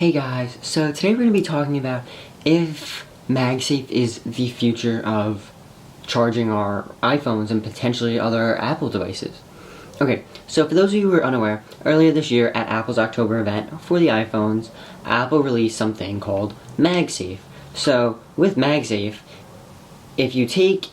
Hey guys, so today we're going to be talking about if MagSafe is the future of charging our iPhones and potentially other Apple devices. Okay, so for those of you who are unaware, earlier this year at Apple's October event for the iPhones, Apple released something called MagSafe. So with MagSafe, if you take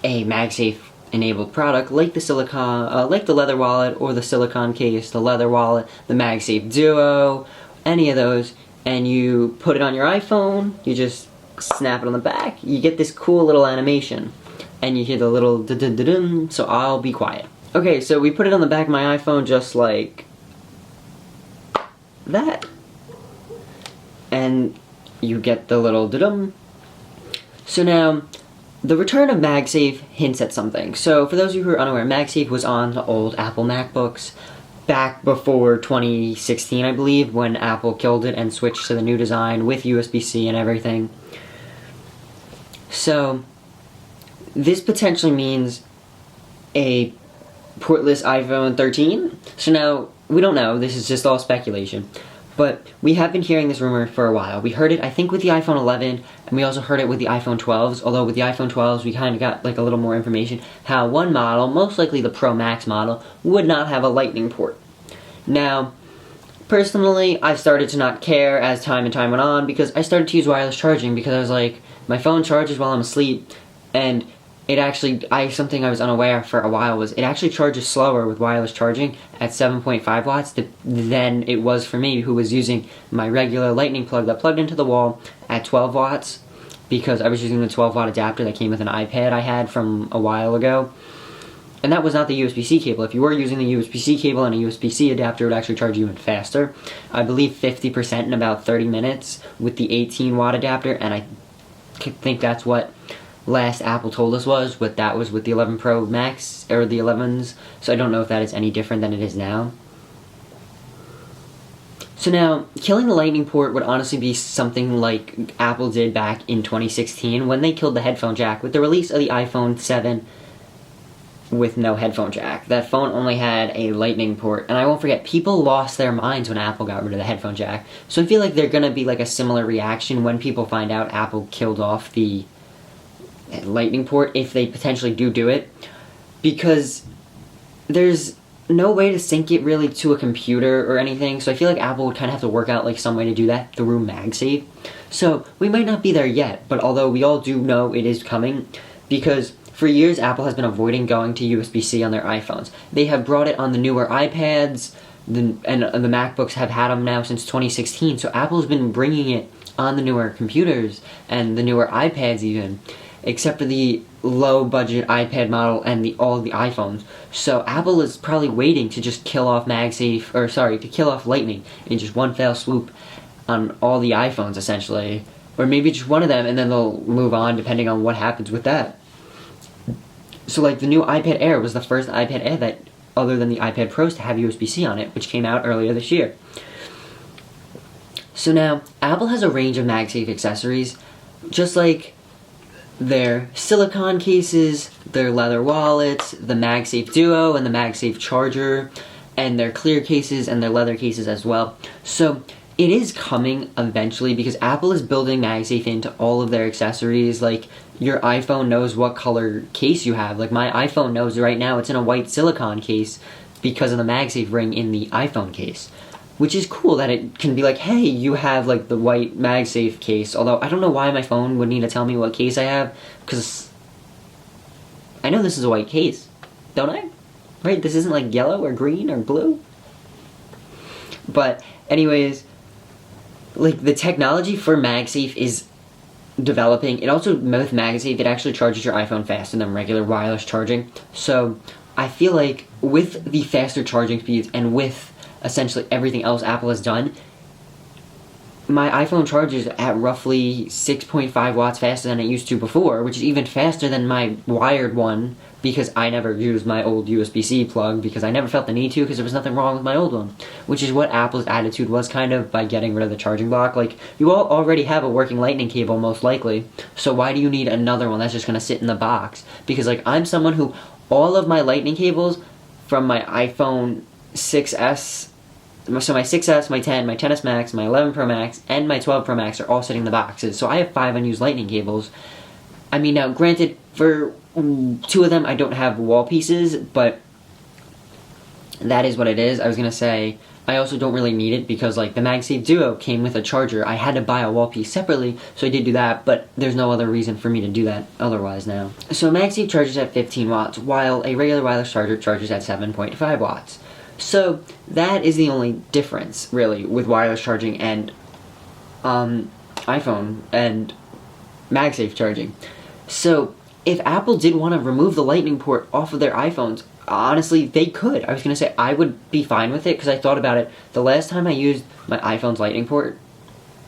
a MagSafe enabled product like the like the leather wallet or the silicone case, the leather wallet, the MagSafe Duo, any of those, and you put it on your iPhone, you just snap it on the back, you get this cool little animation, and you hear the little da-da-da-dum, so I'll be quiet. Okay, so we put it on the back of my iPhone just like that, and you get the little da-dum. So now, the return of MagSafe hints at something. So for those of you who are unaware, MagSafe was on the old Apple MacBooks back before 2016, I believe, when Apple killed it and switched to the new design with USB-C and everything. So this potentially means a portless iPhone 13. So now, we don't know, this is just all speculation. But we have been hearing this rumor for a while. We heard it, I think, with the iPhone 11, and we also heard it with the iPhone 12s, although with the iPhone 12s we kind of got like a little more information how one model, most likely the Pro Max model, would not have a lightning port. Now, personally, I started to not care as time and time went on because I started to use wireless charging because I was like, my phone charges while I'm asleep, and it actually, something I was unaware for a while was it actually charges slower with wireless charging at 7.5 watts than it was for me, who was using my regular lightning plug that plugged into the wall at 12 watts because I was using the 12 watt adapter that came with an iPad I had from a while ago. And that was not the USB-C cable. If you were using the USB-C cable and a USB-C adapter, it would actually charge you even faster. I believe 50% in about 30 minutes with the 18 watt adapter, and I think that's what last Apple told us but that was with the 11 Pro Max, or the 11s, so I don't know if that is any different than it is now. So now, killing the lightning port would honestly be something like Apple did back in 2016 when they killed the headphone jack with the release of the iPhone 7 with no headphone jack. That phone only had a lightning port, and I won't forget, people lost their minds when Apple got rid of the headphone jack. So I feel like they're gonna be like a similar reaction when people find out Apple killed off the lightning port, if they potentially do it, because there's no way to sync it really to a computer or anything, so I feel like Apple would kind of have to work out like some way to do that through MagSafe. So we might not be there yet, but although we all do know it is coming, because for years Apple has been avoiding going to USB-C on their iPhones. They have brought it on the newer iPads, and the MacBooks have had them now since 2016, so Apple's been bringing it on the newer computers and the newer iPads even, except for the low-budget iPad model and all the iPhones. So Apple is probably waiting to just kill off MagSafe, or sorry, to kill off Lightning in just one fell swoop on all the iPhones, essentially. Or maybe just one of them, and then they'll move on depending on what happens with that. So like the new iPad Air was the first iPad Air that, other than the iPad Pros, to have USB-C on it, which came out earlier this year. So now, Apple has a range of MagSafe accessories, just like their silicone cases, their leather wallets, the MagSafe Duo and the MagSafe charger, and their clear cases and their leather cases as well. So it is coming eventually because Apple is building MagSafe into all of their accessories. Like, your iPhone knows what color case you have. Like, my iPhone knows right now it's in a white silicone case because of the MagSafe ring in the iPhone case. Which is cool that it can be like, hey, you have like the white MagSafe case. Although I don't know why my phone would need to tell me what case I have, because I know this is a white case, don't I? Right? This isn't like yellow or green or blue. But anyways, like the technology for MagSafe is developing. It also, with MagSafe, it actually charges your iPhone faster than regular wireless charging. So I feel like with the faster charging speeds and with essentially everything else Apple has done, my iPhone charges at roughly 6.5 watts faster than it used to before, which is even faster than my wired one, because I never used my old USB-C plug because I never felt the need to, because there was nothing wrong with my old one, which is what Apple's attitude was kind of by getting rid of the charging block. Like, you all already have a working lightning cable most likely, so why do you need another one that's just going to sit in the box? Because like, I'm someone who, all of my lightning cables from my iPhone 6S So my 6S, my 10, my 10S Max, my 11 Pro Max, and my 12 Pro Max are all sitting in the boxes. So I have 5 unused lightning cables. I mean, now granted, for 2 of them I don't have wall pieces, but that is what it is. I was gonna say, I also don't really need it because like the MagSafe Duo came with a charger. I had to buy a wall piece separately, so I did do that, but there's no other reason for me to do that otherwise now. So MagSafe charges at 15 watts, while a regular wireless charger charges at 7.5 watts. So that is the only difference, really, with wireless charging and iPhone and MagSafe charging. So if Apple did want to remove the lightning port off of their iPhones, honestly, they could. I was going to say I would be fine with it because I thought about it. The last time I used my iPhone's lightning port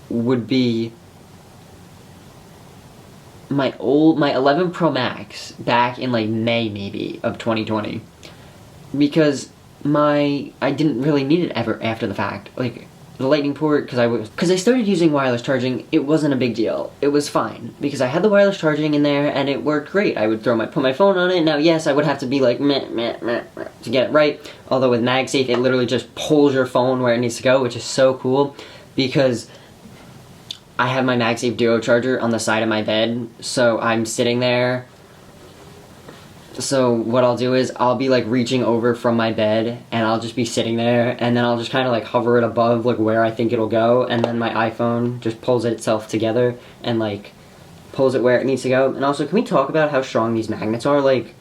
would be my 11 Pro Max back in like May maybe of 2020, because I didn't really need it ever after the fact. Like the lightning port, because I started using wireless charging, it wasn't a big deal. It was fine because I had the wireless charging in there and it worked great. I would put my phone on it. Now, yes, I would have to be like meh, meh, meh, meh, to get it right. Although with MagSafe, it literally just pulls your phone where it needs to go, which is so cool because I have my MagSafe Duo charger on the side of my bed, so I'm sitting there. So what I'll do is I'll be like reaching over from my bed and I'll just be sitting there, and then I'll just kind of like hover it above like where I think it'll go, and then my iPhone just pulls it itself together and like pulls it where it needs to go. And also, can we talk about how strong these magnets are? Like,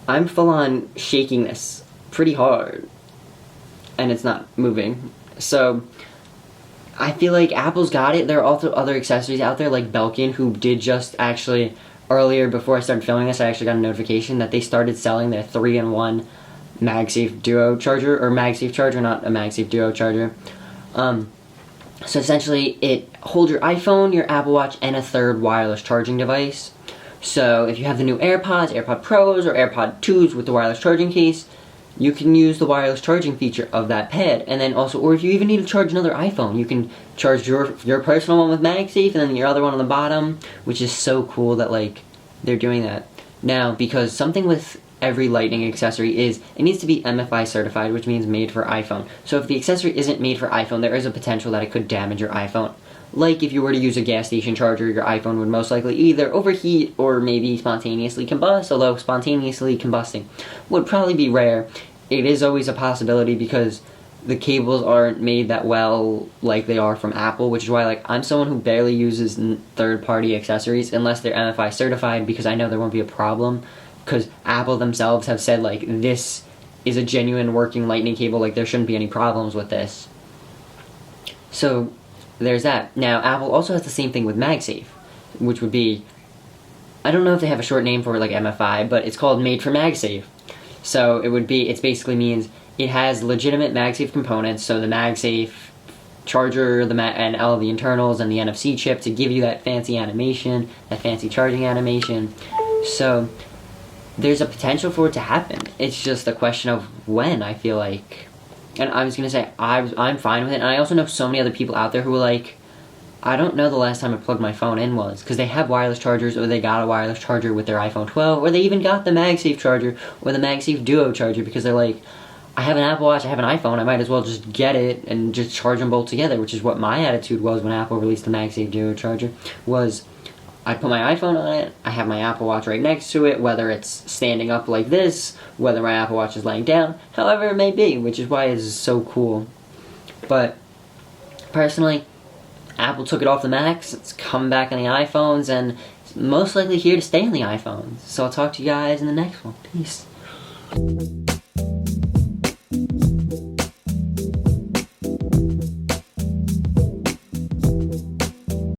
I'm full on shaking this pretty hard and it's not moving. So I feel like Apple's got it. There are also other accessories out there like Belkin, who did just actually, earlier before I started filming this, I actually got a notification that they started selling their 3-in-1 MagSafe Duo charger, or MagSafe charger, not a MagSafe Duo charger. So essentially, it holds your iPhone, your Apple Watch, and a third wireless charging device. So if you have the new AirPods, AirPod Pros, or AirPod 2s with the wireless charging case, you can use the wireless charging feature of that pad. And then also, or if you even need to charge another iPhone, you can charge your personal one with MagSafe and then your other one on the bottom, which is so cool that like they're doing that. Now, because something with every lightning accessory is it needs to be MFI certified, which means made for iPhone. So if the accessory isn't made for iPhone, there is a potential that it could damage your iPhone. Like if you were to use a gas station charger, your iPhone would most likely either overheat or maybe spontaneously combust, although spontaneously combusting would probably be rare. It is always a possibility because the cables aren't made that well like they are from Apple, which is why like I'm someone who barely uses third-party accessories unless they're MFI certified, because I know there won't be a problem, because Apple themselves have said like this is a genuine working lightning cable, like there shouldn't be any problems with this. So there's that. Now Apple also has the same thing with MagSafe, which would be, I don't know if they have a short name for it like MFI, but it's called Made for MagSafe. So it basically means it has legitimate MagSafe components, so the MagSafe charger, and all the internals, and the NFC chip to give you that fancy animation, that fancy charging animation. So there's a potential for it to happen. It's just a question of when, I feel like. And I was going to say, I'm fine with it. And I also know so many other people out there who are like, I don't know the last time I plugged my phone in was, because they have wireless chargers, or they got a wireless charger with their iPhone 12, or they even got the MagSafe charger, or the MagSafe Duo charger, because they're like, I have an Apple Watch, I have an iPhone, I might as well just get it and just charge them both together, which is what my attitude was when Apple released the MagSafe Duo charger, was I put my iPhone on it, I have my Apple Watch right next to it, whether it's standing up like this, whether my Apple Watch is laying down, however it may be, which is why it's so cool. But personally, Apple took it off the Macs, it's come back on the iPhones, and it's most likely here to stay on the iPhones. So I'll talk to you guys in the next one. Peace.